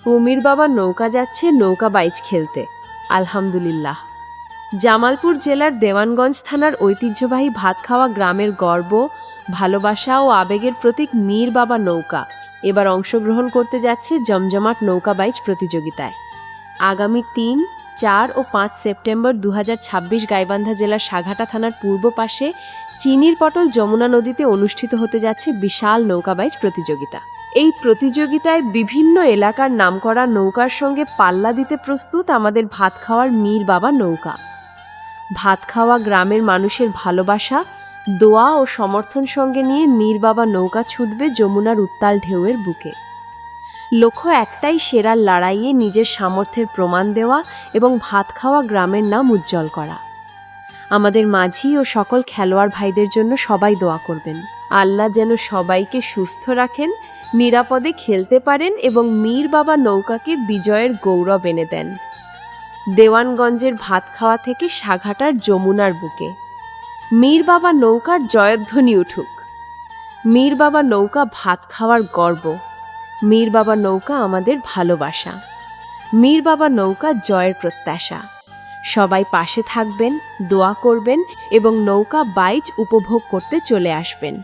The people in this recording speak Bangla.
উমির বাবা নৌকা যাচ্ছে নৌকা বাইচ খেলতে। আলহামদুলিল্লাহ। জামালপুর জেলার দেওয়ানগঞ্জ থানার ঐতিহ্যবাহী ভাতখাওয়া গ্রামের গর্ব, ভালোবাসা ও আবেগের প্রতীক মীর বাবা নৌকা এবার অংশগ্রহণ করতে যাচ্ছে জমজমাট নৌকা বাইচ প্রতিযোগিতায়। আগামী ৩, ৪ ও ৫ সেপ্টেম্বর ২০২৬ গাইবান্ধা জেলার সাঘাটা থানার পূর্ব পাশে চিনির পটল যমুনা নদীতে অনুষ্ঠিত হতে যাচ্ছে বিশাল নৌকা বাইচ প্রতিযোগিতা। এই প্রতিযোগিতায় বিভিন্ন এলাকার নামকরা নৌকার সঙ্গে পাল্লা দিতে প্রস্তুত আমাদের ভাতখাওয়ার মীর বাবা নৌকা। ভাতখাওয়া গ্রামের মানুষের ভালোবাসা, দোয়া ও সমর্থন সঙ্গে নিয়ে মীর বাবা নৌকা ছুটবে যমুনার উত্তাল ঢেউয়ের বুকে। লক্ষ্য একটাই, সেরার লড়াইয়ে নিজের সামর্থ্যের প্রমাণ দেওয়া এবং ভাতখাওয়া গ্রামের নাম উজ্জ্বল করা। আমাদের মাঝি ও সকল খেলোয়াড় ভাইদের জন্য সবাই দোয়া করবেন। আল্লাহ যেন সবাইকে সুস্থ রাখেন, নিরাপদে খেলতে পারেন এবং মীর বাবা নৌকাকে বিজয়ের গৌরব এনে দেন। দেওয়ানগঞ্জের ভাতখাওয়া থেকে সাঘাটার যমুনার বুকে মীর বাবা নৌকার জয়ধ্বনি উঠুক। মীর বাবা নৌকা ভাত খাওয়ার গর্ব, মীর বাবা নৌকা আমাদের ভালোবাসা, মীর বাবা নৌকা জয়ের প্রত্যাশা। সবাই পাশে থাকবেন, দোয়া করবেন এবং নৌকা বাইচ উপভোগ করতে চলে আসবেন।